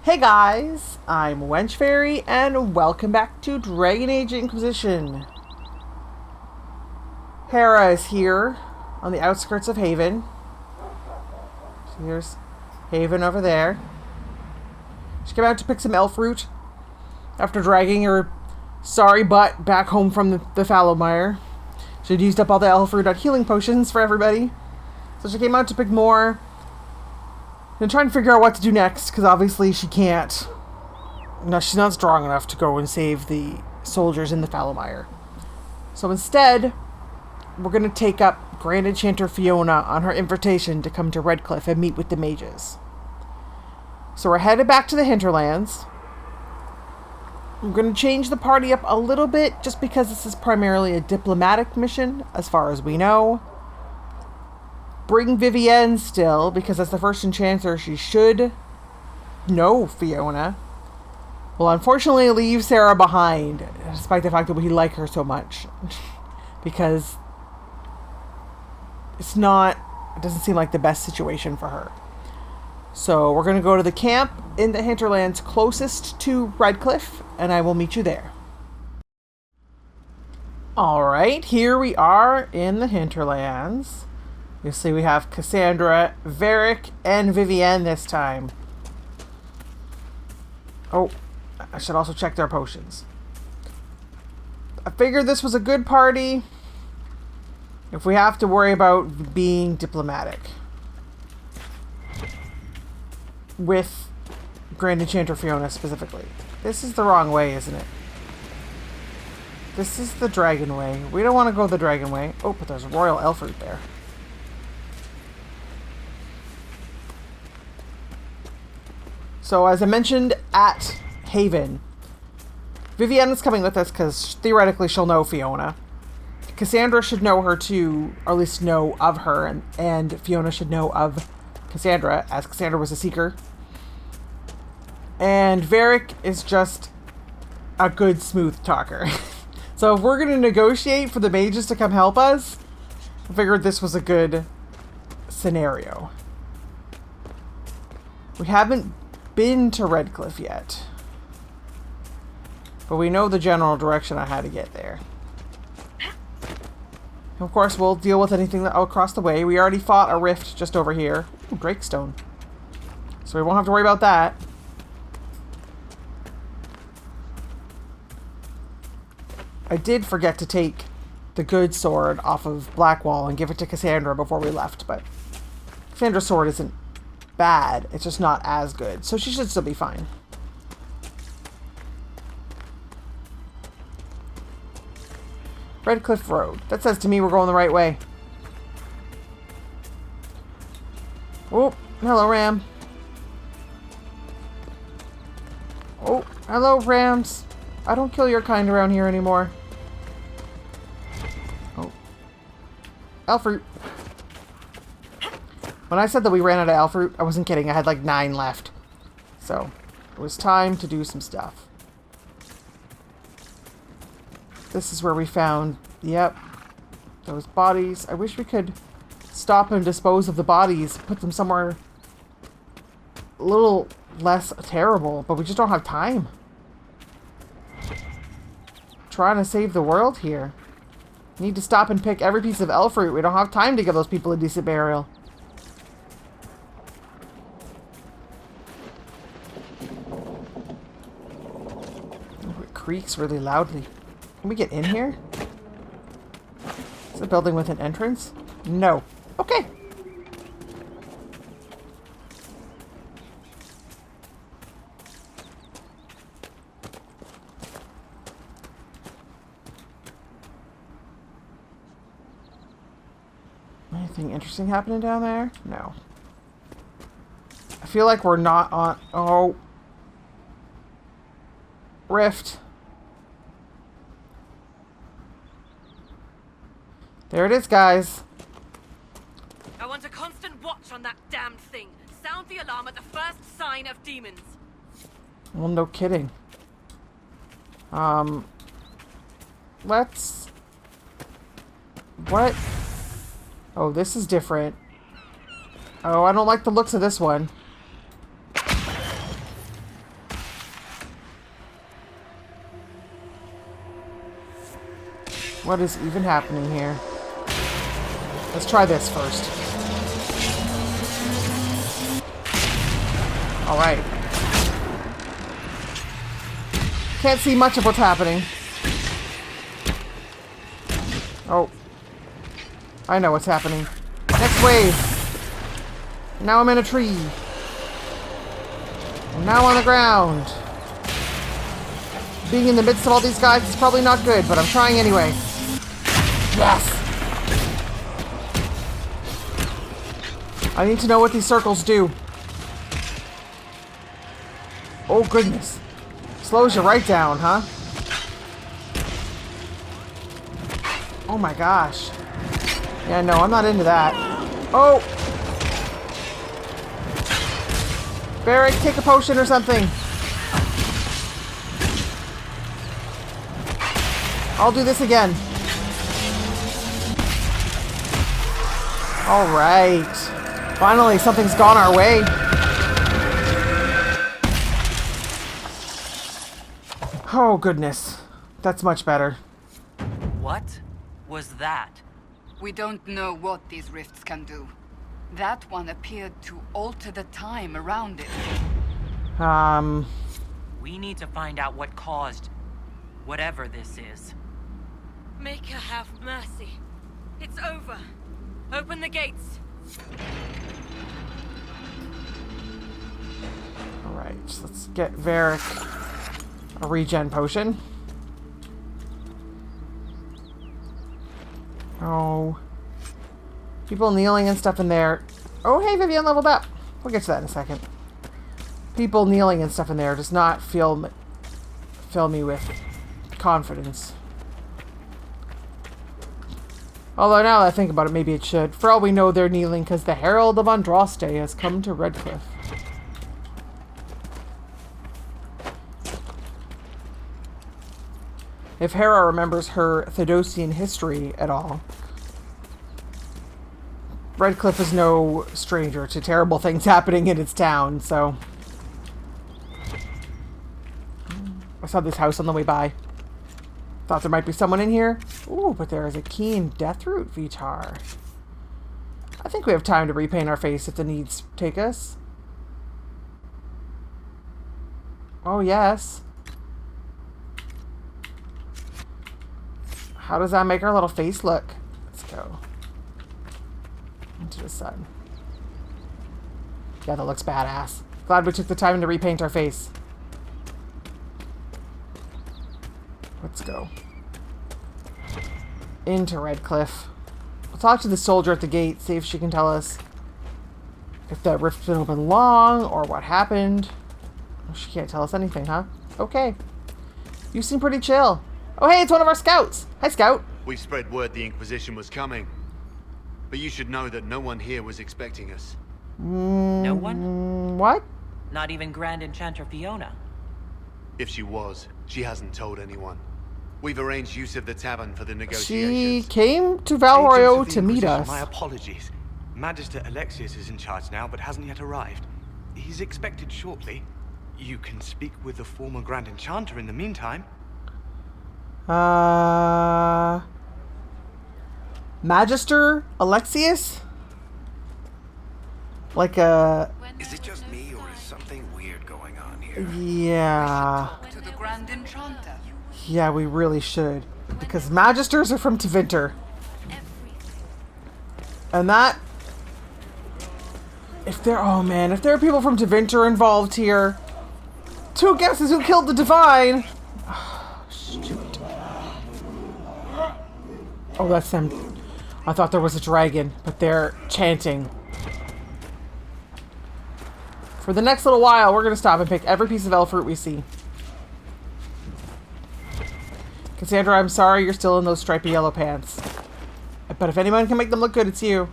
Hey guys, I'm Wenchfaery and welcome back to Dragon Age Inquisition. Hera is here on the outskirts of Haven. So here's Haven over there. She came out to pick some elf fruit after dragging her sorry butt back home from the fallow mire. She'd used up all the elf fruit on healing potions for everybody. So she came out to pick more. And trying to figure out what to do next, because obviously she can't. No, she's not strong enough to go and save the soldiers in the fallow mire. So instead, we're going to take up Grand Enchanter Fiona on her invitation to come to Redcliffe and meet with the mages. So we're headed back to the hinterlands. I'm going to change the party up a little bit, just because this is primarily a diplomatic mission, as far as we know. Bring Vivienne still, because as the first enchanter, she should know Fiona. Will unfortunately leave Sarah behind, despite the fact that we like her so much. Because it doesn't seem like the best situation for her. So we're going to go to the camp in the hinterlands closest to Redcliffe, and I will meet you there. Alright, here we are in the hinterlands. You see we have Cassandra, Varric, and Vivienne this time. Oh, I should also check their potions. I figured this was a good party if we have to worry about being diplomatic. With Grand Enchanter Fiona specifically. This is the wrong way, isn't it? This is the dragon way. We don't want to go the dragon way. Oh, but there's royal elf fruit there. So, as I mentioned at Haven, Vivienne is coming with us because theoretically she'll know Fiona. Cassandra should know her too, or at least know of her, and Fiona should know of Cassandra, as Cassandra was a seeker. And Varric is just a good smooth talker. So if we're going to negotiate for the mages to come help us, I figured this was a good scenario. We haven't been to Redcliffe yet, but we know the general direction on how to get there. And of course, we'll deal with anything across the way. We already fought a rift just over here. Ooh, Drakestone. So we won't have to worry about that. I did forget to take the good sword off of Blackwall and give it to Cassandra before we left, but Cassandra's sword isn't bad. It's just not as good. So she should still be fine. Redcliffe Road. That says to me we're going the right way. Oh, hello, Ram. Oh, hello, Rams. I don't kill your kind around here anymore. Oh. Elf fruit. When I said that we ran out of elf fruit, I wasn't kidding. I had like 9 left. So, it was time to do some stuff. This is where we found, yep, those bodies. I wish we could stop and dispose of the bodies, put them somewhere a little less terrible, but we just don't have time. Trying to save the world here. Need to stop and pick every piece of elf fruit. We don't have time to give those people a decent burial. Creaks really loudly. Can we get in here? Is it a building with an entrance? No. Okay. Anything interesting happening down there? No. I feel like we're not on... Oh. Rift. There it is, guys. I want a constant watch on that damned thing. Sound the alarm at the first sign of demons. Well, no kidding. Let's... What? Oh, this is different. Oh, I don't like the looks of this one. What is even happening here? Let's try this first. Alright. Can't see much of what's happening. Oh. I know what's happening. Next wave. Now I'm in a tree. I'm now on the ground. Being in the midst of all these guys is probably not good, but I'm trying anyway. Yes! I need to know what these circles do. Oh, goodness. Slows you right down, huh? Oh my gosh. Yeah, no, I'm not into that. Oh! Barrick, take a potion or something. I'll do this again. Alright. Finally, something's gone our way. Oh, goodness. That's much better. What was that? We don't know what these rifts can do. That one appeared to alter the time around it. We need to find out what caused whatever this is. Make her have mercy. It's over. Open the gates. Alright, so let's get Varric a regen potion. Oh. People kneeling and stuff in there. Oh, hey, Vivian leveled up. We'll get to that in a second. People kneeling and stuff in there does not fill me with confidence. Although now that I think about it, maybe it should. For all we know, they're kneeling because the Herald of Andraste has come to Redcliffe. If Hera remembers her Thedosian history at all, Redcliffe is no stranger to terrible things happening in its town, so... I saw this house on the way by. Thought there might be someone in here. Ooh, but there is a keen Deathroot Vitar. I think we have time to repaint our face if the needs take us. Oh, yes. How does that make our little face look? Let's go. Into the sun. Yeah, that looks badass. Glad we took the time to repaint our face. Let's go. Into Redcliffe. We'll talk to the soldier at the gate, see if she can tell us if that rift's been open long or what happened. Oh, she can't tell us anything, huh? Okay. You seem pretty chill. Oh, hey, it's one of our scouts. Hi, Scout. We spread word the Inquisition was coming. But you should know that no one here was expecting us. No one? What? Not even Grand Enchanter Fiona. If she was, she hasn't told anyone. We've arranged use of the tavern for the She negotiations. came to Valroyo Agents of the to meet Inquisition, us. My apologies. Magister Alexius is in charge now, but hasn't yet arrived. He's expected shortly. You can speak with the former Grand Enchanter in the meantime. Magister Alexius? Like a... Is it just me, or is something weird going on here? Yeah. To the Grand Enchanter. Yeah, we really should. Because Magisters are from Tevinter. And that... If there... Oh, man. If there are people from Tevinter involved here... Two guesses who killed the Divine! Oh, shoot. Oh, that's them. I thought there was a dragon, but they're chanting. For the next little while, we're going to stop and pick every piece of elf fruit we see. Cassandra, I'm sorry you're still in those stripy yellow pants. But if anyone can make them look good, it's you.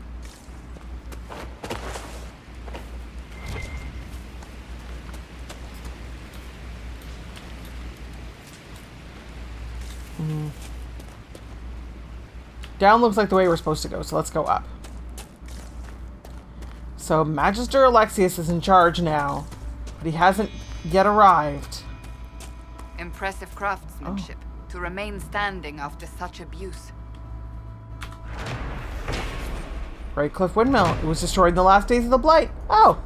Down looks like the way we're supposed to go, so let's go up. So Magister Alexius is in charge now, but he hasn't yet arrived. Impressive craftsmanship. to remain standing after such abuse. Redcliffe Windmill. It was destroyed in the last days of the Blight. Oh.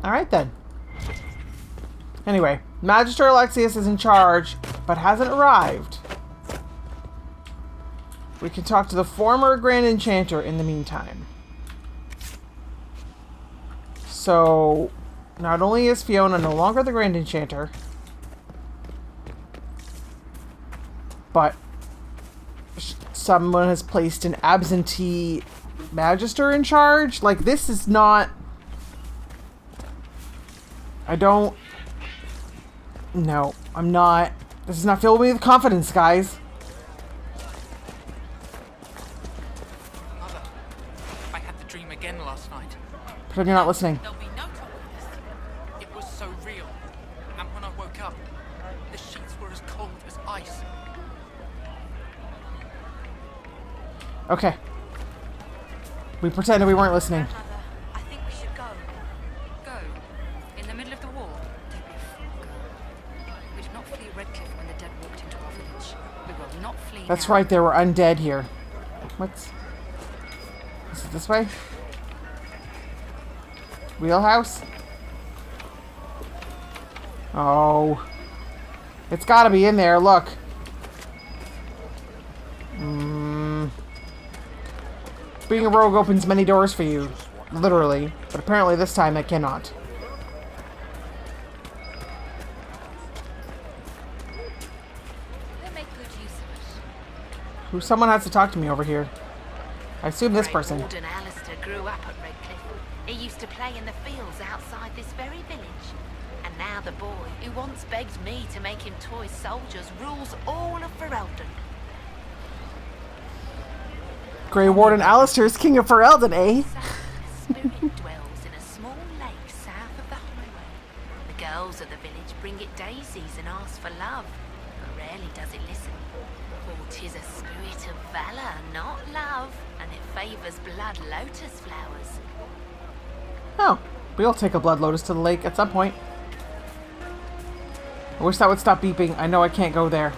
Alright then. Anyway, Magister Alexius is in charge, but hasn't arrived. We can talk to the former Grand Enchanter in the meantime. So, not only is Fiona no longer the Grand Enchanter, but someone has placed an absentee Magister in charge. Like, this is not... No, I'm not... This is not filling me with confidence, guys. Mother, I had the dream again last night. Pretend you're not listening. There'll be no trouble with this. It was so real. And when I woke up, the sheets were as cold as ice. Okay. We pretended we weren't listening. Grandmother, I think we should go. Go. In the middle of the war. Don't be a fool, girl. We did not flee Redcliffe when the dead walked into our village. We will not flee That's now. right, there were undead here. What's... Is it this way? Wheelhouse? Oh. It's gotta be in there, look. Being a rogue opens many doors for you. Literally. But apparently this time it cannot. They make good use of it. Someone has to talk to me over here. I assume this Great person. Warden Alistair grew up at Redcliffe. He used to play in the fields outside this very village. And now the boy, who once begged me to make him toy soldiers, rules all of Ferelden. Grey Warden Alistair is King of Ferelden, eh? A spirit dwells in a small lake south of the highway. The girls of the village bring it daisies and ask for love, but rarely does it listen. For 'tis a spirit of valor, not love, and it favours blood lotus flowers. Oh, we'll take a blood lotus to the lake at some point. I wish that would stop beeping. I know I can't go there.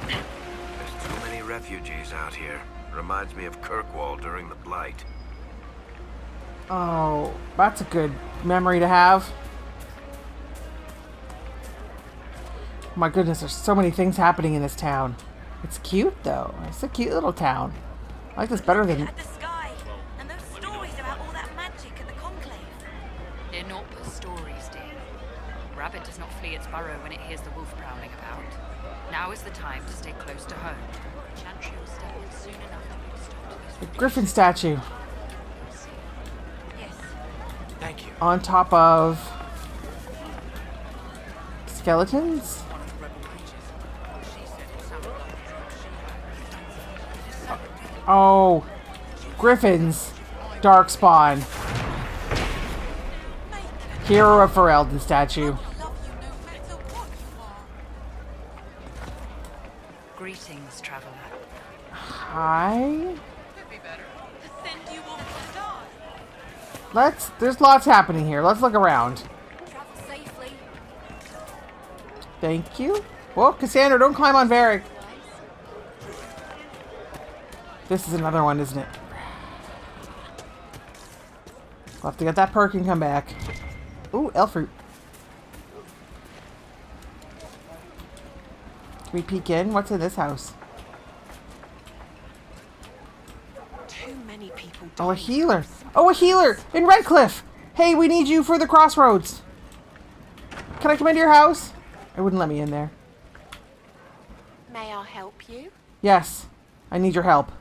There's too many refugees out here. Reminds me of Kirkwall during the Blight. Oh, that's a good memory to have. My goodness, there's so many things happening in this town. It's cute, though. It's a cute little town. I like this better than... At the sky, and those stories about all that magic and the Conclave. They're not but stories, dear. Rabbit does not flee its burrow when it hears the wolf prowling about. Now is the time to stay close to home. Chantry will step in soon enough to put a stop to The this. griffin statue Yes. Thank you. on top of skeletons. One of the rebel creatures. She said it sounded like the drug she had. Oh, griffins. Darkspawn. Hero of Ferelden statue. Greetings, traveler. Hi. There's lots happening here. Let's look around. Travel safely. Thank you. Whoa, Cassandra, don't climb on Varric. This is another one, isn't it? We'll have to get that perk and come back. Ooh, elf fruit. Can we peek in? What's in this house? Too many people Oh, a healer. Oh, a healer in Redcliffe. Hey, we need you for the crossroads. Can I come into your house? It wouldn't let me in there. May I help you? Yes, I need your help.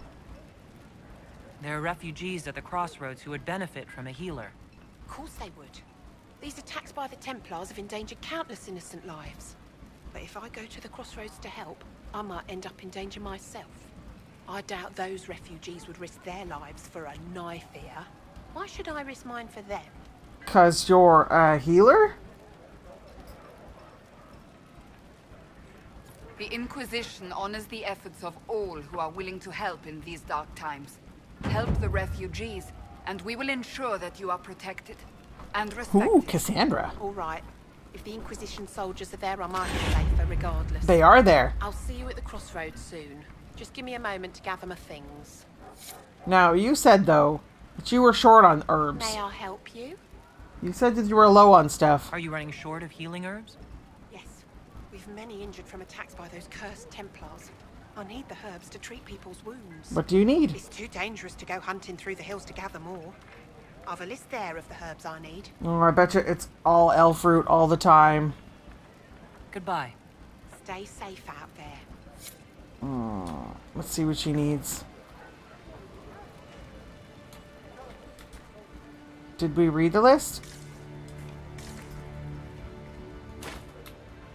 There are refugees at the crossroads who would benefit from a healer. Of course they would. These attacks by the Templars have endangered countless innocent lives. But if I go to the crossroads to help, I might end up in danger myself. I doubt those refugees would risk their lives for a knife here. Why should I risk mine for them? 'Cause you're a healer? The Inquisition honors the efforts of all who are willing to help in these dark times. Help the refugees, and we will ensure that you are protected and respected. Ooh, Cassandra. All right. If the Inquisition soldiers are there, I might be safer regardless. They are there. I'll see you at the crossroads soon. Just give me a moment to gather my things. Now, you said, though, that you were short on herbs. May I help you? You said that you were low on stuff. Are you running short of healing herbs? Yes. We've many injured from attacks by those cursed Templars. I need the herbs to treat people's wounds. What do you need? It's too dangerous to go hunting through the hills to gather more. I've a list there of the herbs I need. Oh, I bet you it's all elf fruit all the time. Goodbye. Stay safe out there. Let's see what she needs. Did we read the list?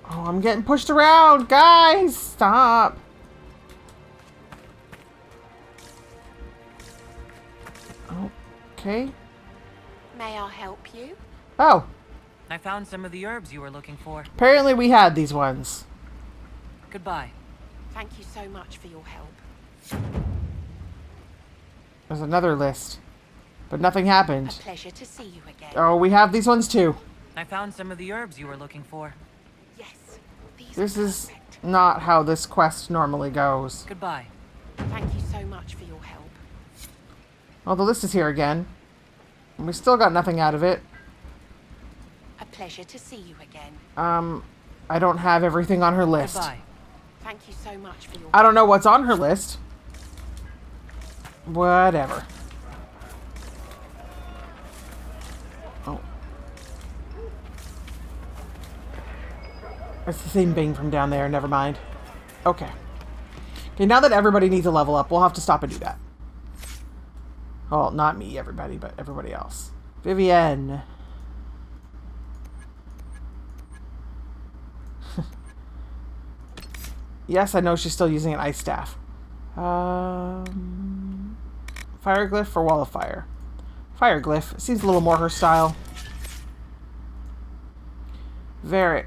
Oh, I'm getting pushed around. Guys, stop. Okay. May I help you? Oh, I found some of the herbs you were looking for. apparently we had these ones. Goodbye. Thank you so much for your help. There's another list. But nothing A happened. pleasure to see you again. Oh, we have these ones too. I found some of the herbs you were looking for. Yes. These This are is perfect. not how this quest normally goes. Goodbye. Thank you so much for your help. Well, the list is here again. And we still got nothing out of it. A pleasure to see you again. I don't have everything on her list. Goodbye. Thank you so much for your I don't know what's on her list. Whatever. Oh. It's the same Bing from down there. Never mind. Okay. Okay, now that everybody needs a level up, we'll have to stop and do that. Well, not me, everybody, but everybody else. Vivienne. Yes, I know she's still using an ice staff. Fireglyph or Wall of Fire? Fireglyph. Seems a little more her style. Varric.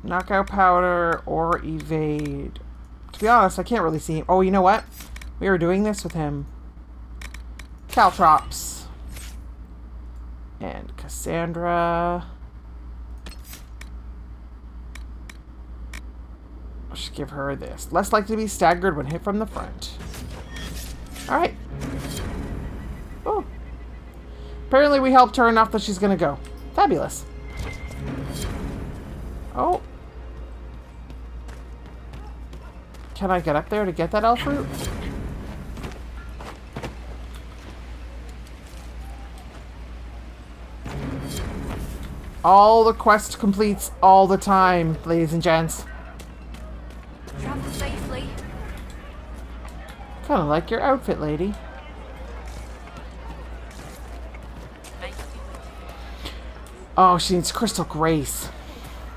Knockout powder or evade. To be honest, I can't really see him. Oh, you know what? We were doing this with him. Caltrops. And Cassandra. I'll just give her this. Less likely to be staggered when hit from the front. Alright. Oh. Apparently we helped her enough that she's gonna go. Fabulous. Oh. Can I get up there to get that elf fruit? All the quest completes all the time, ladies and gents. Travel safely. Kind of like your outfit, lady. Oh, she needs Crystal Grace.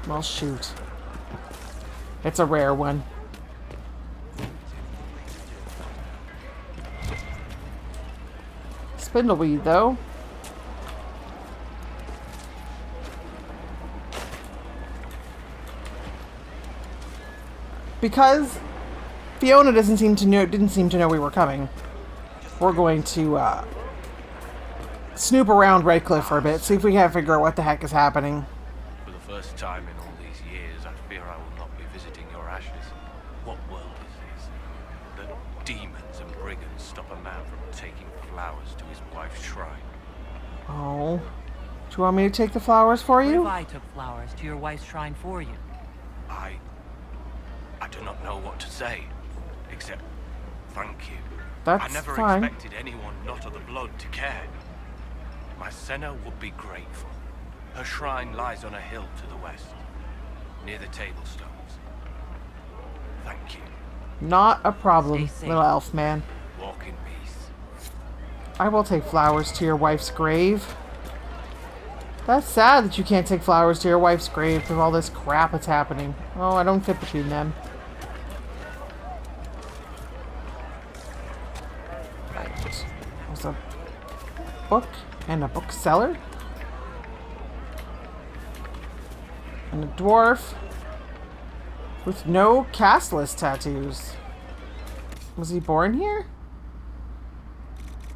Well, shoot. It's a rare one. Spindleweed, though. Because Fiona didn't seem to know we were coming. We're going to snoop around Redcliffe for a bit, see if we can't figure out what the heck is happening. For the first time in all these years, I fear I will not be visiting your ashes. What world is this? That demons and brigands stop a man from taking flowers to his wife's shrine. Oh. Do you want me to take the flowers for What you? if I took flowers to your wife's shrine for you? I do not know what to say, except thank you. That's I never fine. expected anyone not of the blood to care. My Senna would be grateful. Her shrine lies on a hill to the west, near the tablstones. Thank you. Not a problem, Stay safe. little elf man. Walk in peace. I will take flowers to your wife's grave. That's sad that you can't take flowers to your wife's grave with all this crap that's happening. Oh, I don't fit between them. Right. There's a book and a bookseller. And a dwarf with no caste list tattoos. Was he born here?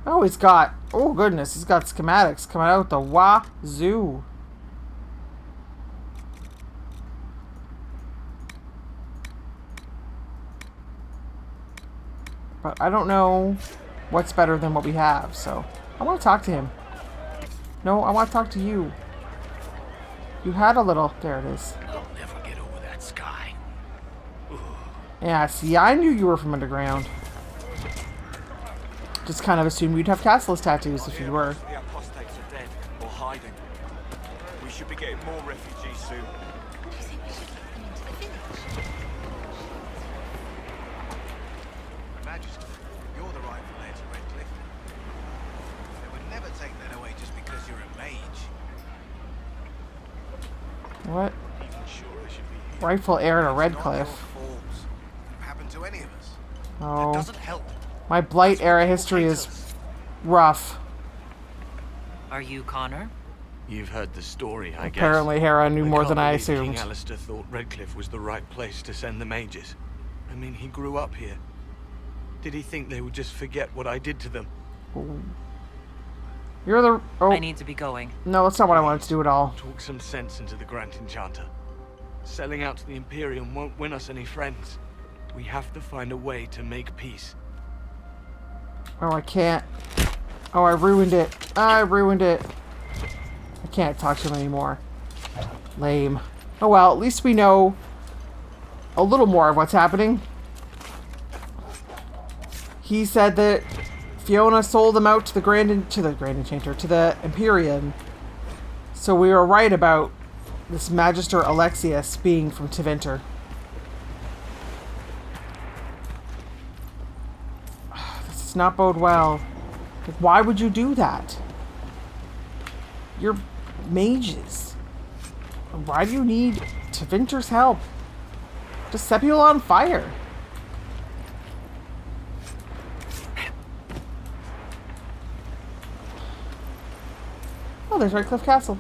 Oh, he's got... Oh, goodness. He's got schematics coming out the wazoo. But I don't know what's better than what we have, so... I want to talk to him. No, I want to talk to you. You had a little... There it is. I'll never get over that sky. Yeah, see, I knew you were from underground. Just kind of assumed you'd have castless tattoos if you were. The apostates are dead or hiding. We should be getting more refugees soon. Do you think we should get them into the village? Magister, you're the rightful heir to Redcliffe. They would never take that away just because you're a mage. What? Even sure I should be here. Rightful heir to It's not your Redcliffe. fault. It could happen to any of us. Oh. It doesn't help. My Blight era history is rough. Are you Connor? You've heard the story, I guess. Apparently Hera knew more than I can't believe assumed. King Alistair thought Redcliffe was the right place to send the mages. I mean, he grew up here. Did he think they would just forget what I did to them? You're the... Oh, I need to be going. no, that's not what I wanted to do at all. Talk some sense into the Grand Enchanter. Selling out to the Imperium won't win us any friends. We have to find a way to make peace. Oh, I can't. Oh, I ruined it. I ruined it. I can't talk to him anymore. Lame. Oh well, at least we know a little more of what's happening. He said that Fiona sold them out to the Grand Enchanter, to the Imperium. So we were right about this Magister Alexius being from Tevinter. This does not bode well. Like, why would you do that? You're mages. Why do you need Tevinter's help? Just set people on fire. Oh, there's Redcliffe Castle.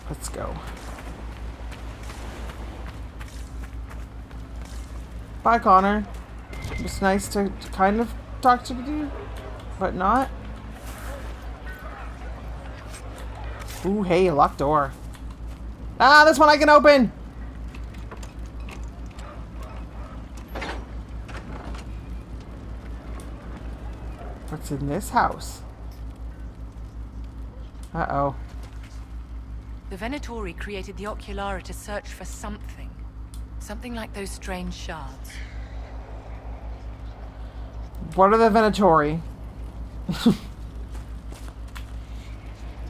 Let's go. Bye, Connor. It's nice to kind of talk to you, but not. Ooh, hey, a locked door. Ah, this one I can open! What's in this house? Uh-oh. The Venatori created the Oculara to search for something. Something like those strange shards. What are the Venatori?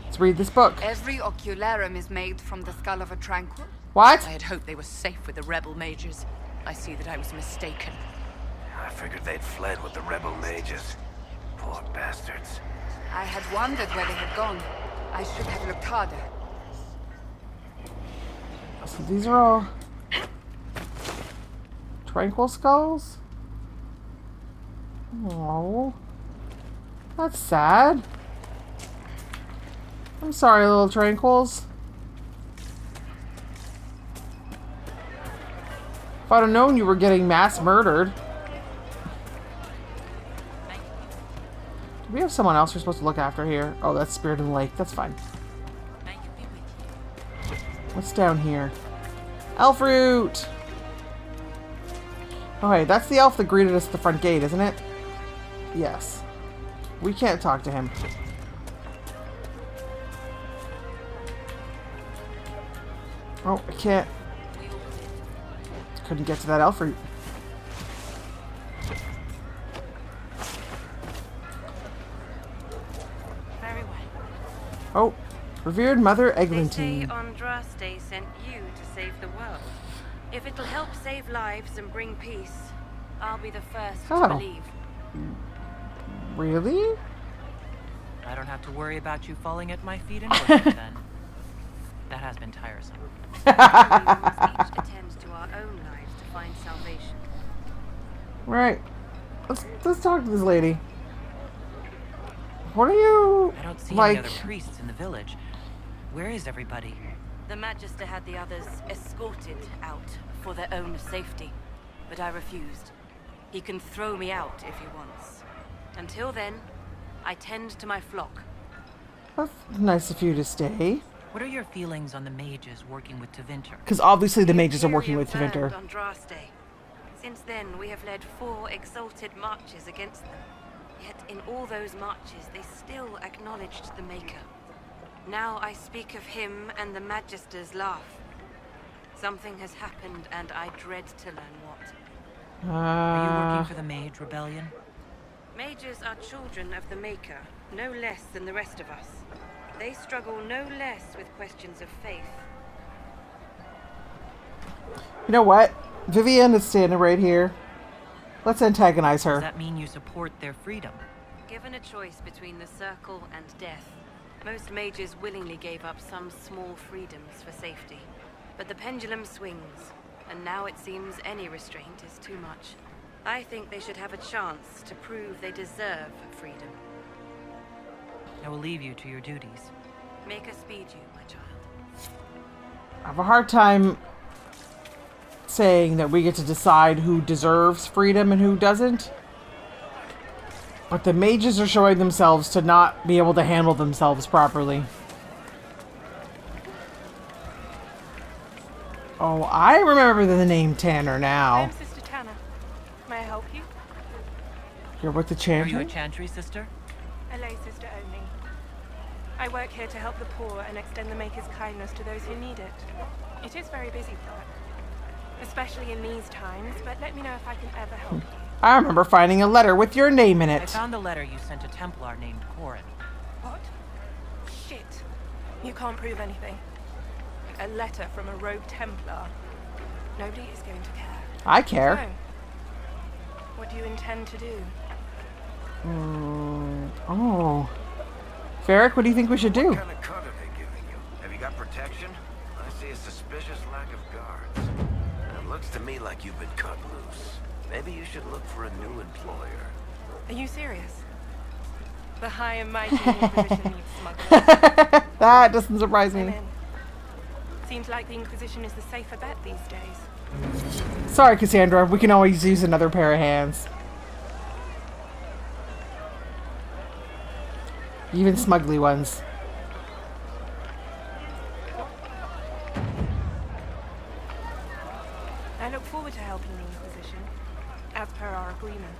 Let's read this book. Every ocularum is made from the skull of a tranquil. What? I had hoped they were safe with the rebel mages. I see that I was mistaken. I figured they'd fled with the rebel mages. Poor bastards. I had wondered where they had gone. I should have looked harder. So these are all tranquil skulls? Oh, that's sad. I'm sorry, little tranquils. If I'd have known you were getting mass murdered. Do we have someone else we're supposed to look after here? Oh, that's Spirit in the Lake. That's fine. What's down here? Elf root! Oh, hey, that's the elf that greeted us at the front gate, isn't it? Yes. We can't talk to him. Oh, I can't. Couldn't get to that elf root. Very well. Oh, revered Mother They say Eglantine. Andraste sent you to save the world. If it'll help save lives and bring peace, I'll be the first Oh. to believe. Really? I don't have to worry about you falling at my feet and worship then. That has been tiresome. We must each attend to our own lives to find salvation. Right. Let's talk to this lady. What are you I don't see like? any other priests in the village. Where is everybody? The Magister had the others escorted out for their own safety, but I refused. He can throw me out if he wants. Until then, I tend to my flock. That's nice of you to stay. What are your feelings on the mages working with Tevinter? Because obviously the mages are working with Tevinter. On Draft Day. Since then, we have led 4 exalted marches against them. Yet in all those marches, they still acknowledged the Maker. Now I speak of him and the Magisters laugh. Something has happened, and I dread to learn what. Are you working for the Mage Rebellion? Mages are children of the Maker, no less than the rest of us. They struggle no less with questions of faith. You know what? Vivienne is standing right here. Let's antagonize her. Does that mean you support their freedom? Given a choice between the Circle and death, most mages willingly gave up some small freedoms for safety. But the pendulum swings, and now it seems any restraint is too much. I think they should have a chance to prove they deserve freedom. I will leave you to your duties. Make us speed you, my child. I have a hard time saying that we get to decide who deserves freedom and who doesn't. But the mages are showing themselves to not be able to handle themselves properly. Oh, I remember the name Tanner now. I'm Sister Tanner. May I help you? You're with the Are Chantry? you a Chantry sister? A lay sister only. I work here to help the poor and extend the Maker's kindness to those who need it. It is very busy work, especially in these times, but let me know if I can ever help you. I remember finding a letter with your name in I it. found the letter you sent a Templar named Corin. What? Shit. You can't prove anything. A letter from a rogue Templar. Nobody is going to care. I care. So, what do you intend to do? Oh. Varric, what do you think we should do? What kind of cover they giving you? Have you got protection? I see a suspicious lack of guards. It looks to me like you've been cut loose. Maybe you should look for a new employer. Are you serious? The high and mighty Inquisition needs smugglers. That doesn't surprise I'm me. in. Seems like the Inquisition is the safer bet these days. Sorry, Cassandra. We can always use another pair of hands. Even smuggly ones. I look forward to helping the Inquisition, as per our agreement.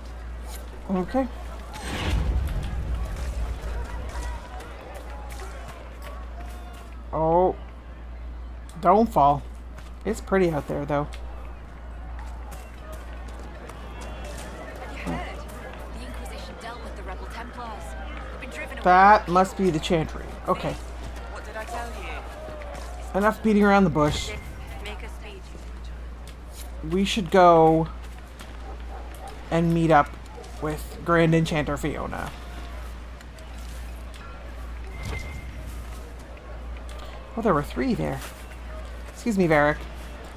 Okay. Oh. Don't fall. It's pretty out there, though. You heard? The Inquisition dealt with the rebel Templars. They've been driven away. That must be the Chantry. Okay. What did I tell you? Enough beating around the bush. Make us speed you. We should go and meet up with Grand Enchanter Fiona. Oh, there were 3 there. Excuse me, Varric.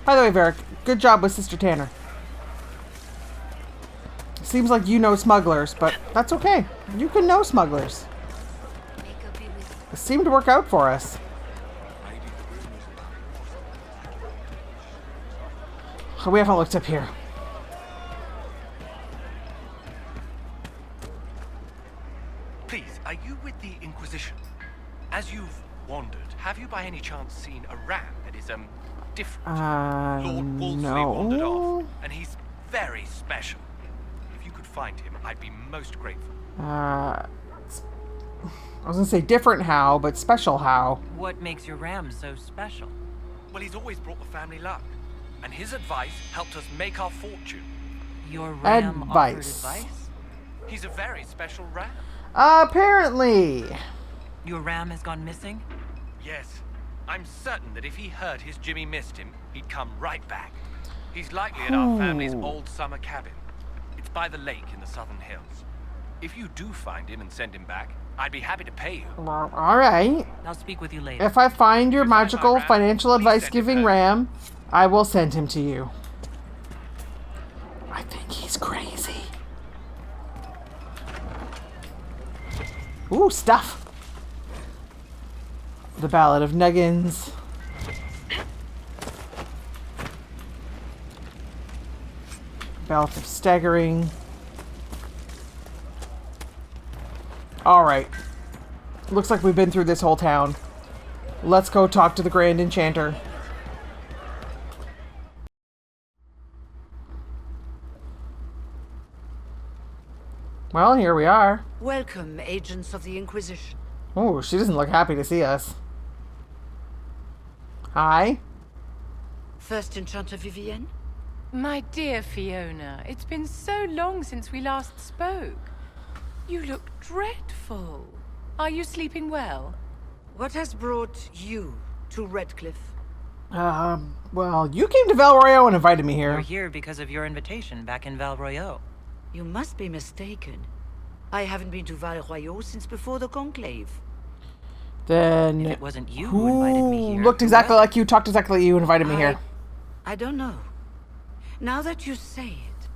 By the way, Varric, good job with Sister Tanner. Seems like you know smugglers, but that's okay. You can know smugglers. It seemed to work out for us. Oh, we haven't looked up here. Please, are you with the Inquisition? As you've wandered, have you by any chance seen a ram that is, different? Lord Wolseley wandered off, and he's very special. If you could find him, I'd be most grateful. I was gonna say different how, but special how. What makes your ram so special? Well, he's always brought the family luck, and his advice helped us make our fortune. Your ram offered advice? He's a very special ram. Apparently. Your ram has gone missing? Yes. I'm certain that if he heard his Jimmy missed him, he'd come right back. He's likely at our family's old summer cabin. It's by the lake in the southern hills. If you do find him and send him back, I'd be happy to pay you. All right. I'll speak with you later. If I find your magical financial advice-giving ram, I will send him to you. I think he's crazy. Ooh, stuff. The Ballad of Nuggins. Belt of Staggering. Alright. Looks like we've been through this whole town. Let's go talk to the Grand Enchanter. Well, here we are. Welcome, agents of the Inquisition. Oh, she doesn't look happy to see us. Hi. First Enchanter Vivienne? My dear Fiona, it's been so long since we last spoke. You look dreadful. Are you sleeping well? What has brought you to Redcliffe? Well, you came to Val Royeaux and invited me here. We're here because of your invitation back in Val Royeaux. You must be mistaken. I haven't been to Val Royeaux since before the Conclave. Then if it wasn't you who invited me here, looked exactly like you, talked exactly like you, invited me here. I don't know. Now that you say it,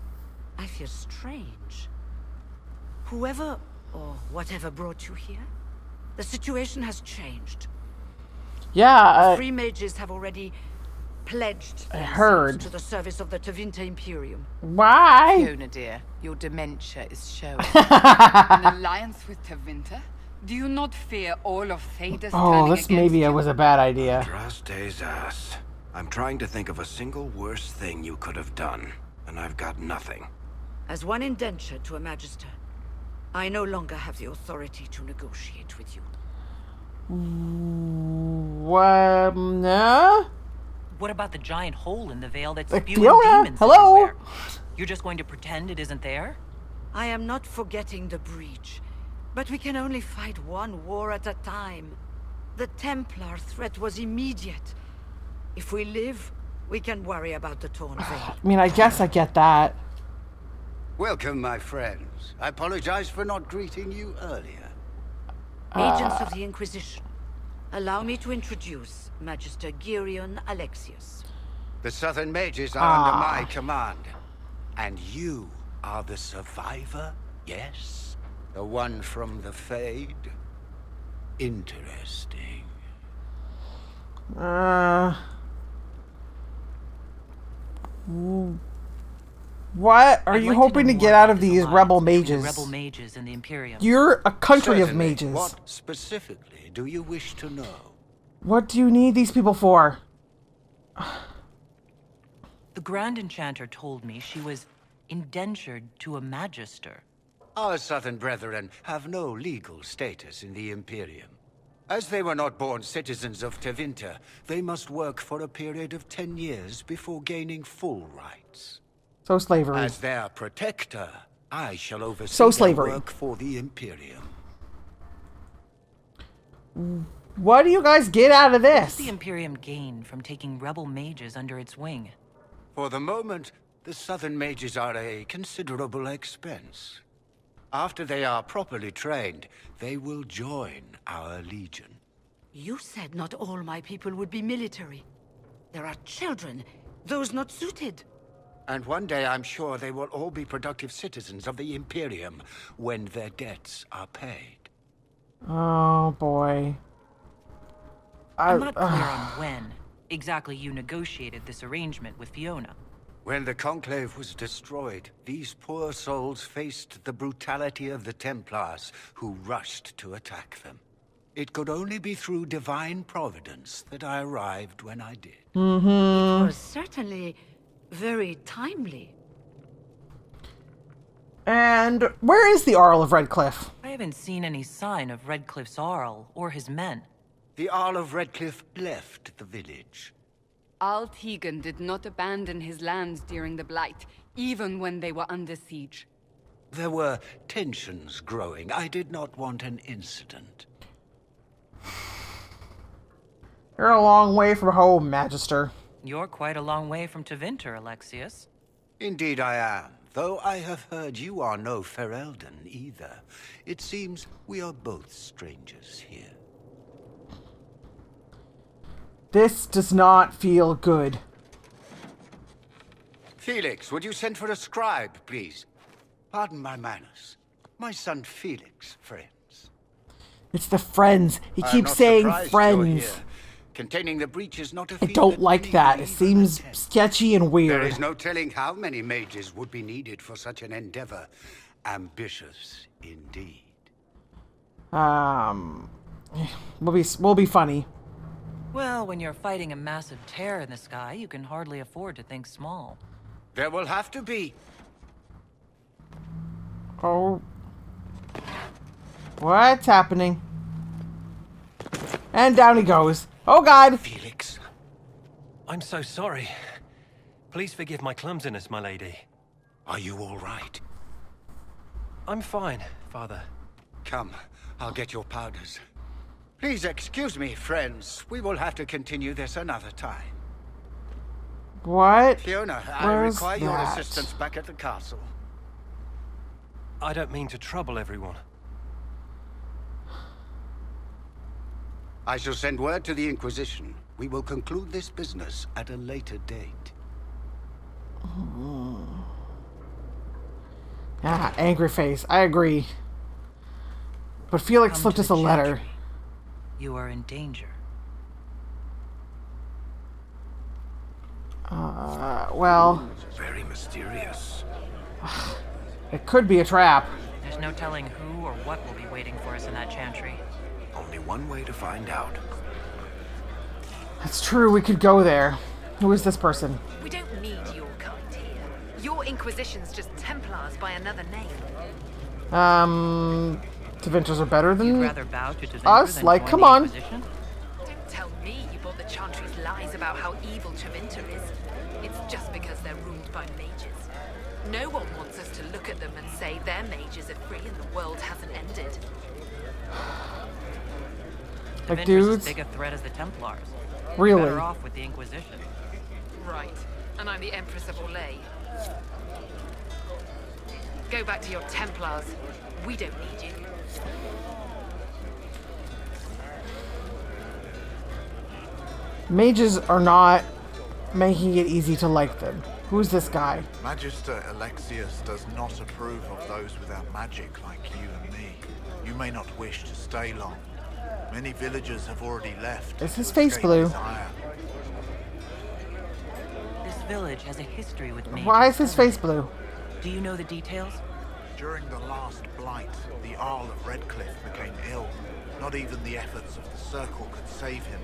I feel strange. Whoever or whatever brought you here, the situation has changed. Yeah, the Free Mages have already pledged heard to the service of the Tevinter Imperium. Why? Fiona, dear, your dementia is showing. An alliance with Tevinter? Do you not fear all of Thedas? Oh, this maybe it was a bad idea. Thedas. I'm trying to think of a single worse thing you could have done, and I've got nothing. As one indenture to a Magister, I no longer have the authority to negotiate with you. No? What about the giant hole in the veil that's Like spewing Fiona? demons Hello? everywhere? You're just going to pretend it isn't there? I am not forgetting the breach, but we can only fight one war at a time. The Templar threat was immediate. If we live, we can worry about the torn veil. I mean, I guess I get that. Welcome, my friends. I apologize for not greeting you earlier. Agents of the Inquisition, allow me to introduce Magister Girion Alexius. The Southern Mages are under my command. And you are the survivor, yes? The one from the Fade? Interesting. What are you hoping to get out of these rebel mages? Rebel mages in the Imperium. You're a country of Certainly. mages. What specifically do you wish to know? What do you need these people for? The Grand Enchanter told me she was indentured to a Magister. Our Southern brethren have no legal status in the Imperium. As they were not born citizens of Tevinter, they must work for a period of 10 years before gaining full rights. So slavery. As their protector, I shall oversee So slavery. their work for the Imperium. What do you guys get out of What this? does the Imperium gain from taking rebel mages under its wing? For the moment, the Southern Mages are a considerable expense. After they are properly trained, they will join our legion. You said not all my people would be military. There are children, those not suited. And one day I'm sure they will all be productive citizens of the Imperium when their debts are paid. Oh boy. I'm not clear on when exactly you negotiated this arrangement with Fiona. When the Conclave was destroyed, these poor souls faced the brutality of the Templars, who rushed to attack them. It could only be through divine providence that I arrived when I did. It was certainly very timely. And where is the Arl of Redcliffe? I haven't seen any sign of Redcliffe's Arl or his men. The Arl of Redcliffe left the village. Al Tegan did not abandon his lands during the Blight, even when they were under siege. There were tensions growing. I did not want an incident. You're a long way from home, Magister. You're quite a long way from Tevinter, Alexius. Indeed I am, though I have heard you are no Ferelden either. It seems we are both strangers here. This does not feel good. Felix, would you send for a scribe, please? Pardon my manners. My son Felix, friends. It's the friends. He I'm keeps not saying surprised you're friends. here. Containing the breach is not a I feat don't like many that. It believe seems attempt. sketchy and There weird. is no telling how many mages would be needed for such an endeavor. Ambitious indeed. Will be funny. Well, when you're fighting a massive tear in the sky, you can hardly afford to think small. There will have to be. Oh. What's happening? And down he goes. Oh God! Felix. I'm so sorry. Please forgive my clumsiness, my lady. Are you all right? I'm fine, Father. Come, I'll get your powders. Please excuse me, friends. We will have to continue this another time. What? Fiona, I Where's require your that? assistance back at the castle. I don't mean to trouble everyone. I shall send word to the Inquisition. We will conclude this business at a later date. Ah, angry face. I agree. But Felix Come slipped to us the a letter. chantry. You are in danger. Well, Very mysterious. it could be a trap. There's no telling who or what will be waiting for us in that chantry. Only one way to find out. That's true, we could go there. Who is this person? We don't need your kind here. Your Inquisition's just Templars by another name. Tevinters are better than You'd rather bow to Tevinter us? than Like, join come the on. Inquisition? Don't tell me you bought the Chantry's lies about how evil Tevinter is. It's just because they're ruled by mages. No one wants us to look at them and say their mages are free and the world hasn't ended. Like, Tevinter's dudes? as big a threat as the Templars. Really? Better off with the Inquisition. Right. And I'm the Empress of Orlais. Go back to your Templars. We don't need you. Mages are not making it easy to like them. Who's this guy? Magister Alexius does not approve of those without magic like you and me. You may not wish to stay long. Many villagers have already left. Is his to face escape blue? his ire. This village has a history with mages. Why is his face blue? Do you know the details? During the last blight, the Arl of Redcliffe became ill. Not even the efforts of the Circle could save him.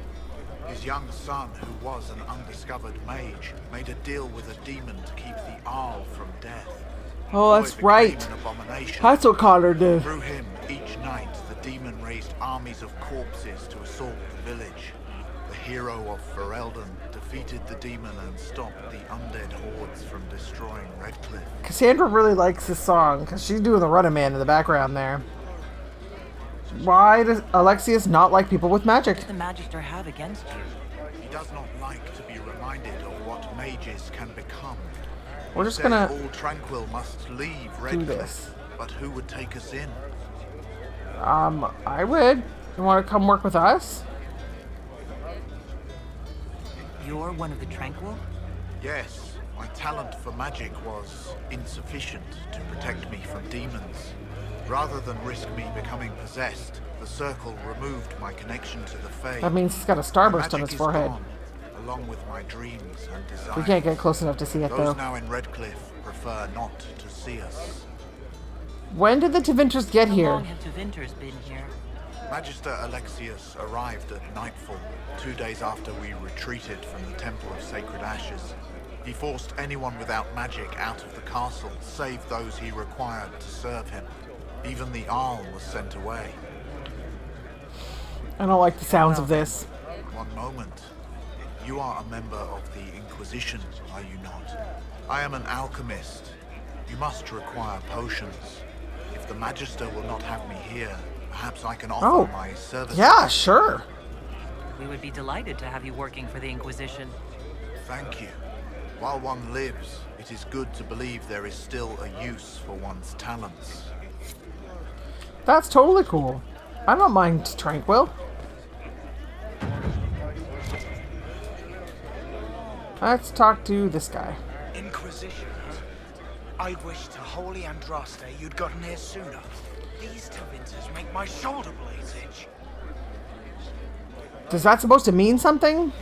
His young son, who was an undiscovered mage, made a deal with a demon to keep the Arl from death. Oh, that's The boy right. became an abomination. That's what Connor did. Through him, each night, the demon raised armies of corpses to assault the village. The hero of Ferelden defeated the demon and stopped the undead hordes from destroying Redcliffe. Cassandra really likes this song because she's doing the Running Man in the background there. Why does Alexius not like people with magic? What does the Magister have against you? He does not like to be reminded of what mages can become. We're He just says gonna all Tranquil must leave do Redcliffe, this. but who would take us in? I would. You want to come work with us? You're one of the Tranquil? Yes, my talent for magic was insufficient to protect me from demons. Rather than risk me becoming possessed, the Circle removed my connection to the Fae. That means he's got a My starburst on magic his is forehead. gone, along with my dreams and desires. We can't get close enough to see it, Those though. now in Redcliffe prefer not to see us. When did the Tevinters get How here? long have Tevinters been here? Magister Alexius arrived at nightfall, 2 days after we retreated from the Temple of Sacred Ashes. He forced anyone without magic out of the castle, save those he required to serve him. Even the Arl was sent away. I don't like the sounds of this. One moment. You are a member of the Inquisition, are you not? I am an alchemist. You must require potions. If the Magister will not have me here, perhaps I can offer my services. Yeah, sure. We would be delighted to have you working for the Inquisition. Thank you. While one lives, it is good to believe there is still a use for one's talents. That's totally cool. I don't mind Tranquil. Let's talk to this guy. Inquisition, huh? I wish to Holy Andraste you'd gotten here sooner. These Tevinters make my shoulder blades itch. Is that supposed to mean something?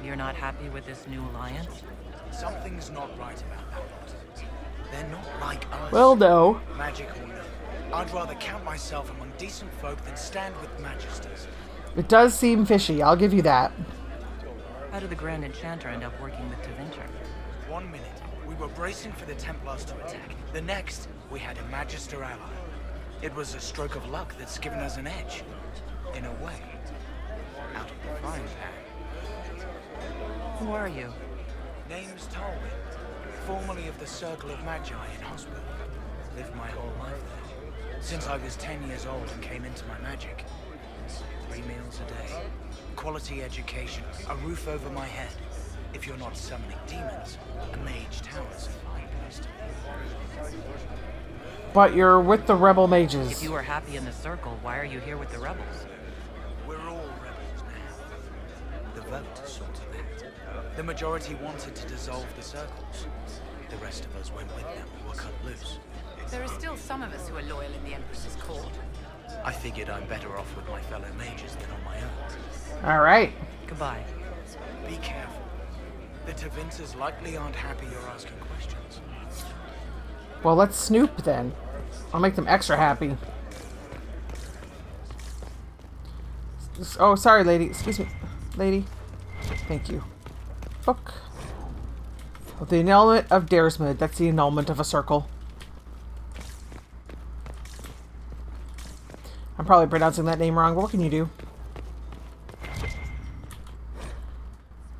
You're not happy with this new alliance? Something's not right about that. They're not like us. Well, no. Magic or no, I'd rather count myself among decent folk than stand with Magisters. It does seem fishy, I'll give you that. How did the Grand Enchanter end up working with Tevinter? 1 minute, we were bracing for the Templars to attack. The next, we had a Magister ally. It was a stroke of luck that's given us an edge. In a way. Out of the frying pan. Who are you? Name's Tolwyn, formerly of the Circle of Magi in Hospital. Lived my whole life there. Since I was 10 years old and came into my magic. 3 meals a day. Quality education. A roof over my head. If you're not summoning demons, a mage tower's a fine place to be. But you're with the rebel mages. If you were happy in the Circle, why are you here with the rebels? We're all rebels now. The vote sorted that. The majority wanted to dissolve the circles. The rest of us went with them. We were cut loose. There are still some of us who are loyal in the Empress's court. I figured I'm better off with my fellow mages than on my own. All right. Goodbye. Be careful. The Tevinters likely aren't happy you're asking questions. Well, let's snoop then. I'll make them extra happy. Oh, sorry, lady. Excuse me. Lady. Thank you. Book. Oh, the annulment of Daresmid. That's the annulment of a circle. I'm probably pronouncing that name wrong, but what can you do?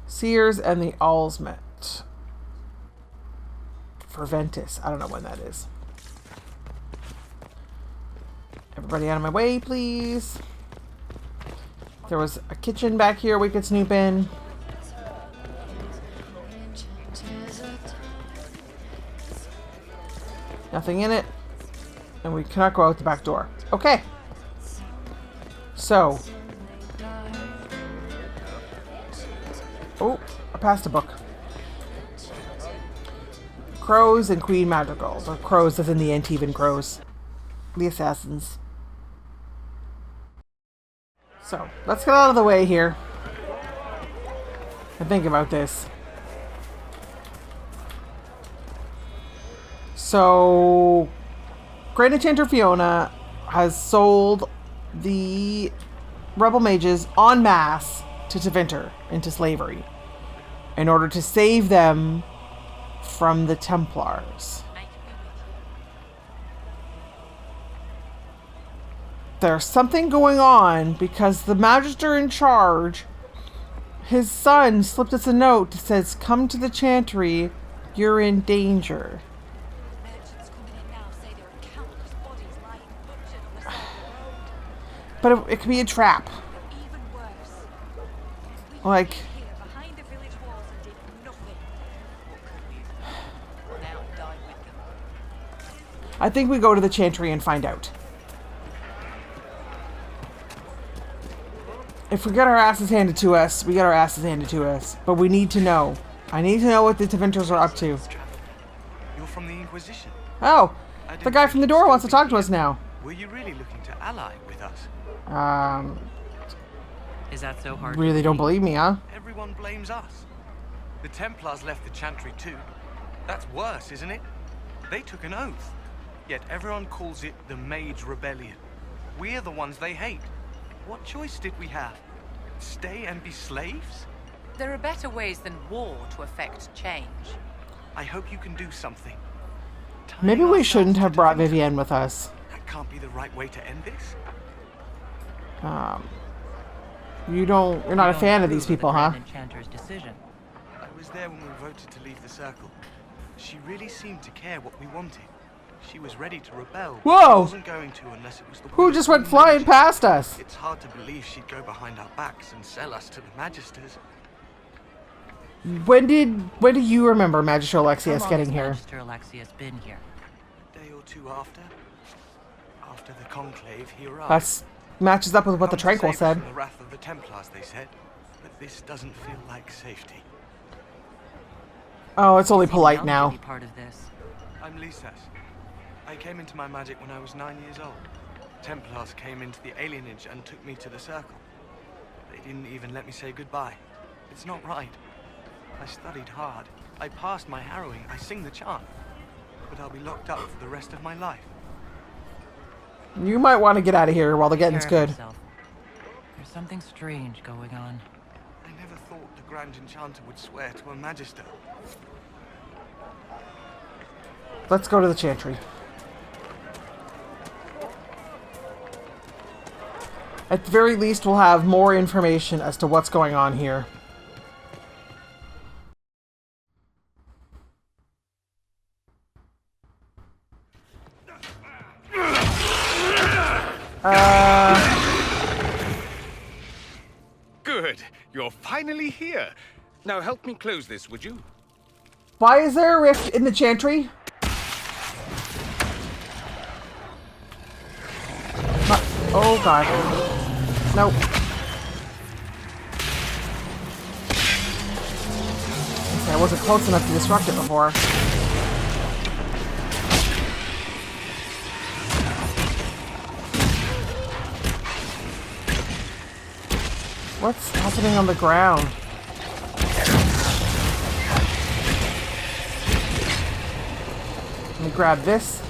Seers and the Allsmet. For Ventus. I don't know when that is. Everybody out of my way, please. There was a kitchen back here we could snoop in. Nothing in it. And we cannot go out the back door. Okay. So. Oh, I passed a book. Crows and Queen Madrigals. Or crows as in the Antivan crows. The assassins. So, let's get out of the way here. And think about this. So, Grand Enchanter Fiona has sold the rebel mages en masse to Tevinter into slavery in order to save them from the Templars. There's something going on because the Magister in charge, his son slipped us a note that says, "Come to the Chantry, you're in danger." But it could be a trap. Like, I think we go to the Chantry and find out. If we get our asses handed to us, we get our asses handed to us. But we need to know. I need to know what the Tevinters are up to. You're from the Inquisition. Oh, the guy from the door wants to talk to us now. Were you really looking to ally with us? Is that so hard? Really don't believe me, huh? Everyone blames us. The Templars left the Chantry too. That's worse, isn't it? They took an oath. Yet everyone calls it the Mage Rebellion. We're the ones they hate. What choice did we have? Stay and be slaves? There are better ways than war to affect change. I hope you can do something. Maybe we shouldn't have brought Vivienne with us. That can't be the right way to end this. You're not a fan of these people, huh? Enchanter's decision. I was there when we voted to leave the circle. She really seemed to care what we wanted. She was ready to rebel. Whoa! She wasn't going to unless it was the Who just went flying past us? It's hard to believe she'd go behind our backs and sell us to the Magisters. When do you remember Magister Alexius getting here? Magister Alexius been here? A day or two after. After the Conclave, he arrived. That matches up with what the Tranquil said. From the wrath of the Templars, they said. But this doesn't feel like safety. Oh, it's only polite now. Part of this. I'm Lisas. I came into my magic when I was 9 years old. Templars came into the alienage and took me to the circle. They didn't even let me say goodbye. It's not right. I studied hard. I passed my harrowing. I sing the chant. But I'll be locked up for the rest of my life. You might want to get out of here while the getting's good. There's something strange going on. I never thought the Grand Enchanter would swear to a Magister. Let's go to the Chantry. At the very least, we'll have more information as to what's going on here. Good. You're finally here. Now help me close this, would you? Why is there a rift in the Chantry? Oh god. Nope. Okay, I wasn't close enough to disrupt it before. What's happening on the ground? Let me grab this.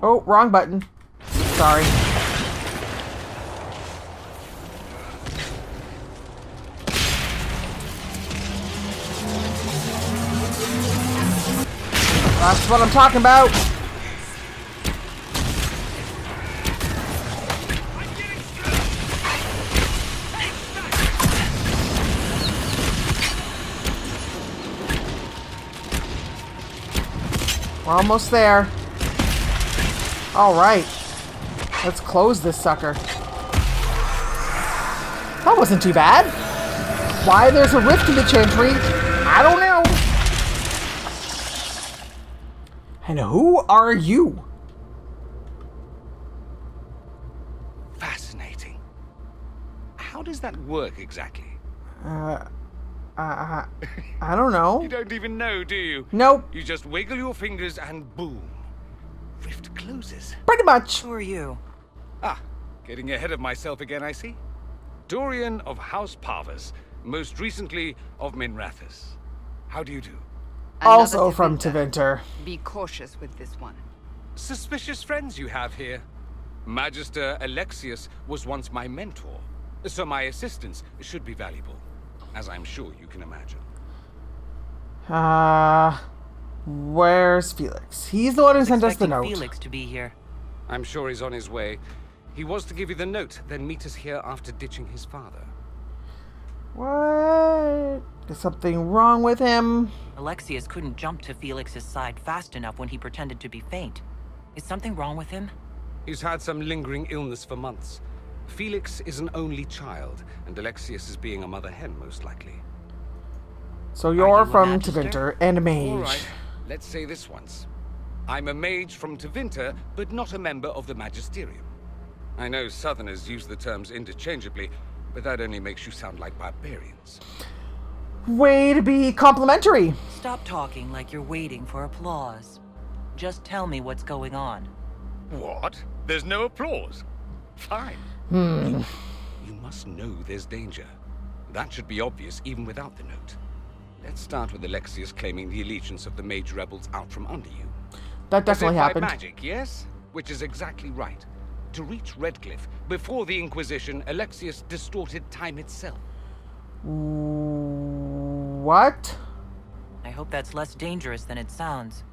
Oh, wrong button. Sorry. That's what I'm talking about. We're almost there. All right. Let's close this sucker. That wasn't too bad. Why there's a rift in the Chantry, I don't know. And who are you? Fascinating. How does that work exactly? I don't know. You don't even know, do you? Nope. You just wiggle your fingers and boom. Rift closes. Pretty much. Who are you? Ah, getting ahead of myself again, I see. Dorian of House Parvus, most recently of Minrathous. How do you do? Also from Tevinter. Be cautious with this one. Suspicious friends you have here. Magister Alexius was once my mentor, so my assistance should be valuable, as I'm sure you can imagine. Where's Felix? He's the one who sent us the note. Felix to be here. I'm sure he's on his way. He was to give you the note, then meet us here after ditching his father. What? Is something wrong with him? Alexius couldn't jump to Felix's side fast enough when he pretended to be faint. Is something wrong with him? He's had some lingering illness for months. Felix is an only child, and Alexius is being a mother hen, most likely. So you're from Tevinter and a mage. All right, let's say this once. I'm a mage from Tevinter, but not a member of the Magisterium. I know Southerners use the terms interchangeably, but that only makes you sound like barbarians. Way to be complimentary. Stop talking like you're waiting for applause. Just tell me what's going on. What? There's no applause? Fine. You must know there's danger. That should be obvious even without the note. Let's start with Alexius claiming the allegiance of the mage rebels out from under you. That definitely happened. By magic, yes? Which is exactly right. To reach Redcliffe, before the Inquisition, Alexius distorted time itself. What? I hope that's less dangerous than it sounds.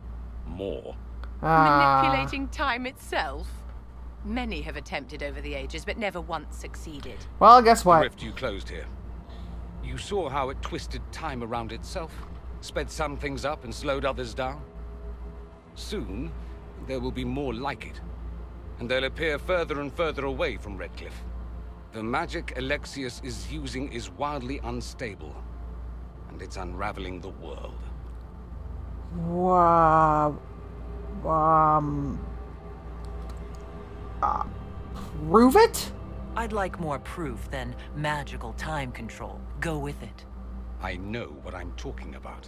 More. Manipulating time itself? Many have attempted over the ages, but never once succeeded. Well, guess what? The rift you closed here. You saw how it twisted time around itself, sped some things up and slowed others down. Soon, there will be more like it, and they'll appear further and further away from Redcliffe. The magic Alexius is using is wildly unstable, and it's unraveling the world. Wow. Prove it? I'd like more proof than magical time control. Go with it. I know what I'm talking about.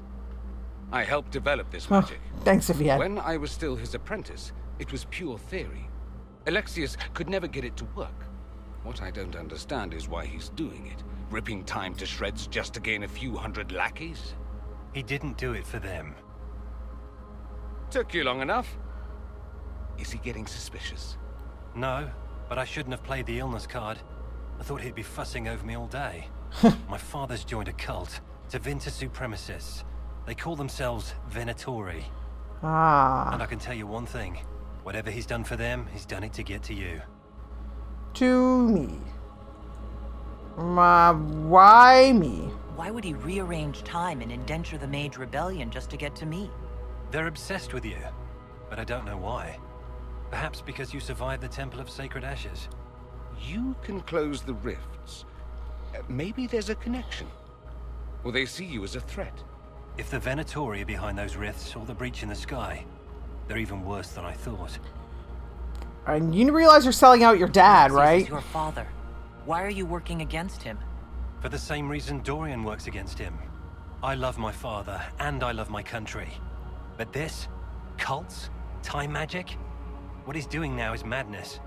I helped develop this magic. Thanks, Vivian. When I was still his apprentice, it was pure theory. Alexius could never get it to work. What I don't understand is why he's doing it. Ripping time to shreds just to gain a few hundred lackeys? He didn't do it for them. Took you long enough. Is he getting suspicious? No, but I shouldn't have played the illness card. I thought he'd be fussing over me all day. My father's joined a cult, Tevinter Supremacists. They call themselves Venatori. Ah. And I can tell you one thing. Whatever he's done for them, he's done it to get to you. To me. Why me? Why would he rearrange time and indenture the Mage Rebellion just to get to me? They're obsessed with you, but I don't know why. Perhaps because you survived the Temple of Sacred Ashes. You can close the rifts. Maybe there's a connection. Or they see you as a threat. If the Venatori are behind those rifts or the breach in the sky, they're even worse than I thought. And you realize you're selling out your dad, right? This is your father. Why are you working against him? For the same reason Dorian works against him. I love my father, and I love my country. But this? Cults? Time magic? What he's doing now is madness.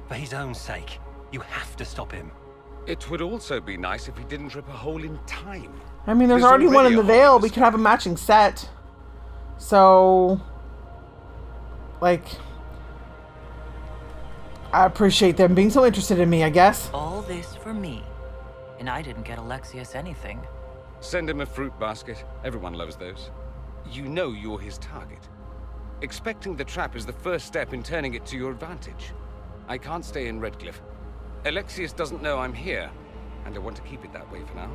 For his own sake, you have to stop him. It would also be nice if he didn't rip a hole in time. I mean, there's already one in the Vale. We could have a matching set. So, like, I appreciate them being so interested in me, I guess. All this for me. And I didn't get Alexius anything. Send him a fruit basket. Everyone loves those. You know you're his target. Expecting the trap is the first step in turning it to your advantage. I can't stay in Redcliffe. Alexius doesn't know I'm here, and I want to keep it that way for now.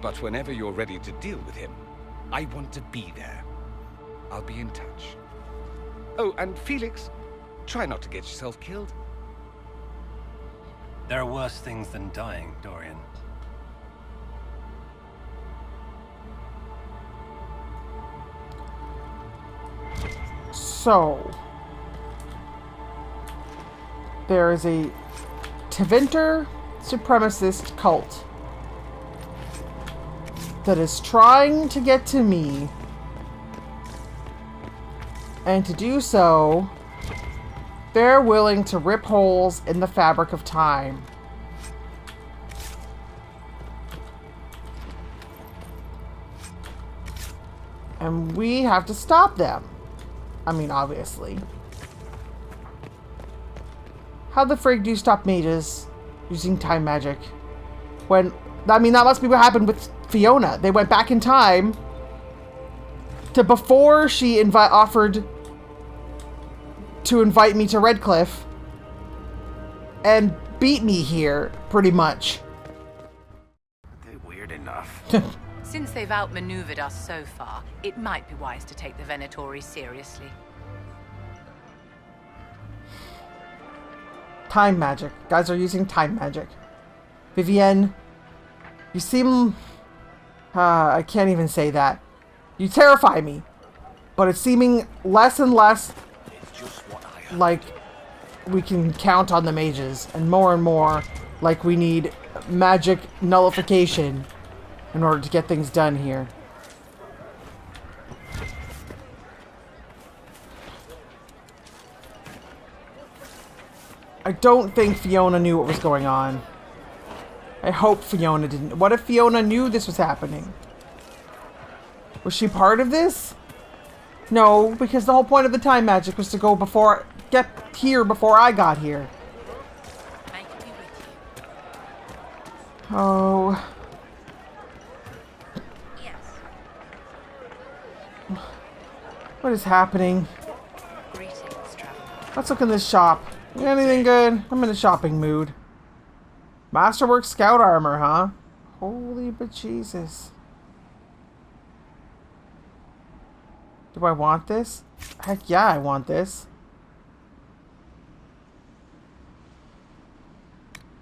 But whenever you're ready to deal with him, I want to be there. I'll be in touch. Oh, and Felix, try not to get yourself killed. There are worse things than dying, Dorian. So, there is a Tevinter Supremacist cult that is trying to get to me, and to do so, they're willing to rip holes in the fabric of time. And we have to stop them. I mean, obviously. How the frig do you stop mages using time magic? When, I mean, that must be what happened with Fiona. They went back in time to before she offered to invite me to Redcliffe and beat me here, pretty much. They're weird enough. Since they've outmaneuvered us so far, it might be wise to take the Venatori seriously. Time magic. Guys are using time magic. Vivienne, you seem... I can't even say that. You terrify me. But it's seeming less and less like we can count on the mages, and more like we need magic nullification in order to get things done here. I don't think Fiona knew what was going on. I hope Fiona didn't. What if Fiona knew this was happening? Was she part of this? No, because the whole point of the time magic was to go get here before I got here. Oh. What is happening? Let's look in this shop. Anything good? I'm in a shopping mood. Masterwork scout armor, huh? Holy bejesus. Do I want this? Heck yeah, I want this.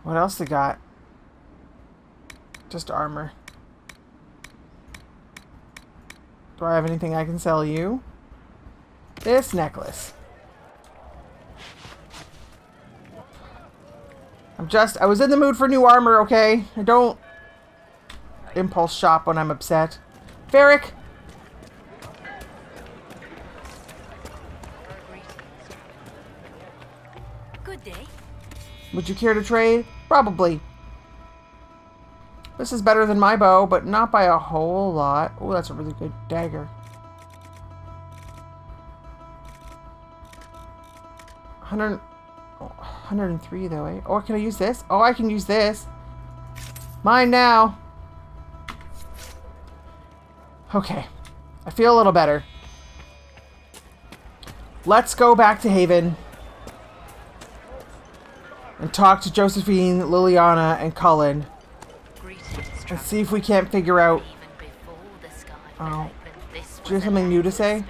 What else they got? Just armor. Do I have anything I can sell you? This necklace. I was in the mood for new armor, okay? I don't impulse shop when I'm upset. Varric! Good day. Would you care to trade? Probably. This is better than my bow, but not by a whole lot. Oh, that's a really good dagger. 103 though, eh? Or can I use this? Oh, I can use this. Mine now. Okay. I feel a little better. Let's go back to Haven and talk to Josephine, Liliana, and Cullen and see if we can't figure out... Oh. Do you have something new to say?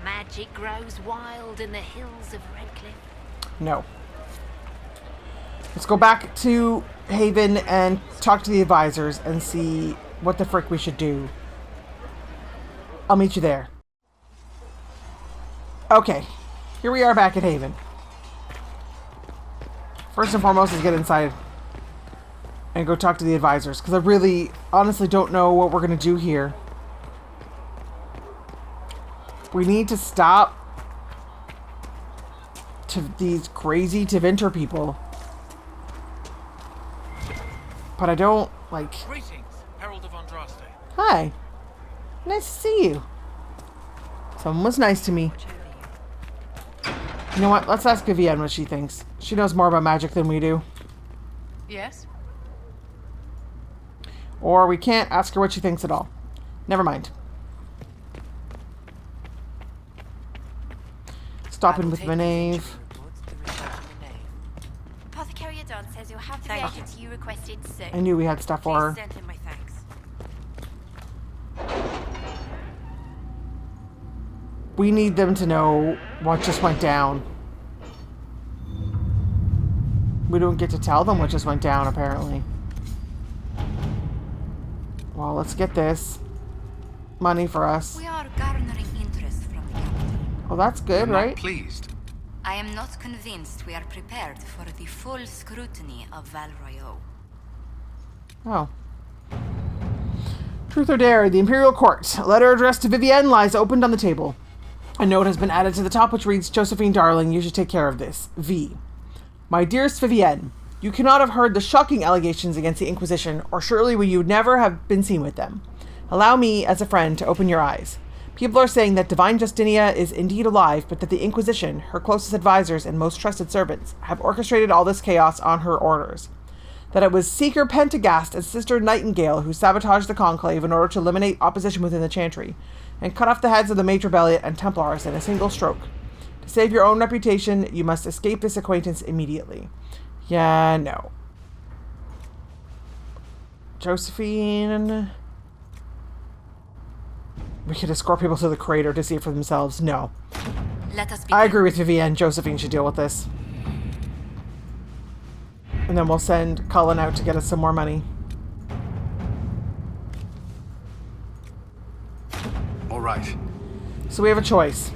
Magic grows wild in the hills of Redcliffe. No. Let's go back to Haven and talk to the advisors and see what the frick we should do. I'll meet you there. Okay. Here we are back at Haven. First and foremost is get inside and go talk to the advisors, because I really, honestly don't know what we're going to do here. We need to stop these crazy Tevinter people. But I don't, like... Greetings, Herald of Andraste. Hi. Nice to see you. Someone was nice to me. You know what? Let's ask Vivienne what she thinks. She knows more about magic than we do. Yes? Or we can't ask her what she thinks at all. Never mind. Stopping with Maeve. Apothecary Adon says you'll have the reagents you requested soon. I knew we had stuff for her. Send him my thanks. We need them to know what just went down. We don't get to tell them what just went down, apparently. Well, let's get this. Money for us. We are garnering interest from the capital. Well, that's good, right? Pleased. I am not convinced we are prepared for the full scrutiny of Val Royeaux. Oh. Truth or dare, the Imperial Court. A letter addressed to Vivienne lies opened on the table. A note has been added to the top which reads, Josephine darling, you should take care of this. V. My dearest Vivienne, you cannot have heard the shocking allegations against the Inquisition, or surely you would never have been seen with them. Allow me, as a friend, to open your eyes. People are saying that Divine Justinia is indeed alive, but that the Inquisition, her closest advisors and most trusted servants, have orchestrated all this chaos on her orders. That it was Seeker Pentagast and Sister Nightingale who sabotaged the Conclave in order to eliminate opposition within the Chantry, and cut off the heads of the Mage Rebellion and Templars in a single stroke. To save your own reputation, you must escape this acquaintance immediately. Yeah, no. Josephine... We could escort people to the crater to see it for themselves. No. Let us I agree with Vivienne. Josephine should deal with this. And then we'll send Cullen out to get us some more money. All right. So we have a choice.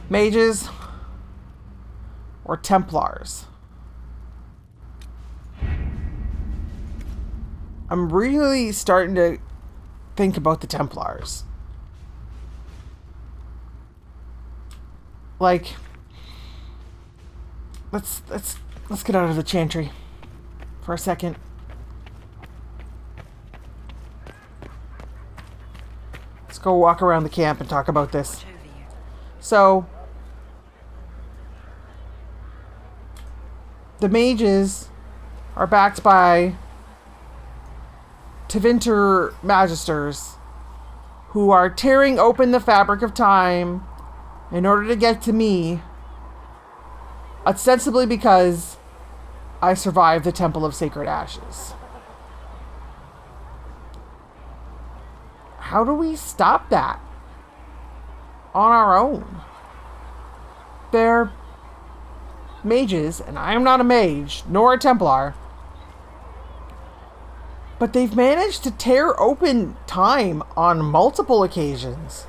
Mages or Templars. I'm really starting to think about the Templars. Like, let's get out of the Chantry for a second. Let's go walk around the camp and talk about this. So, the mages are backed by Tevinter Magisters, who are tearing open the fabric of time in order to get to me, ostensibly because I survived the Temple of Sacred Ashes. How do we stop that on our own? They're mages, and I am not a mage, nor a Templar. But they've managed to tear open time on multiple occasions.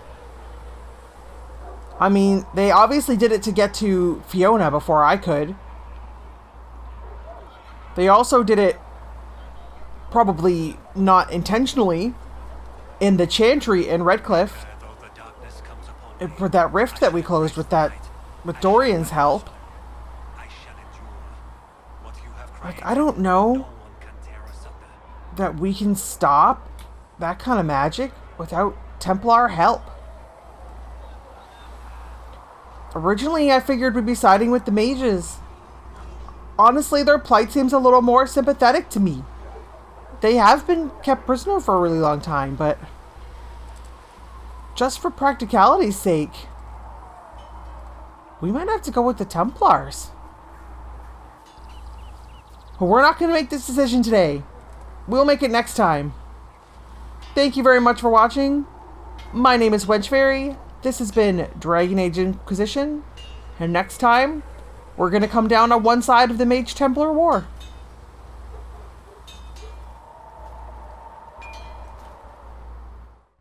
I mean, they obviously did it to get to Fiona before I could. They also did it, probably not intentionally, in the Chantry in Redcliffe. For that rift that we closed with Dorian's help. Like, I don't know that we can stop that kind of magic without Templar help. Originally, I figured we'd be siding with the mages. Honestly, their plight seems a little more sympathetic to me. They have been kept prisoner for a really long time, but just for practicality's sake, we might have to go with the Templars. But we're not going to make this decision today. We'll make it next time. Thank you very much for watching. My name is Wenchfaery. This has been Dragon Age Inquisition. And next time, we're going to come down on one side of the Mage Templar War.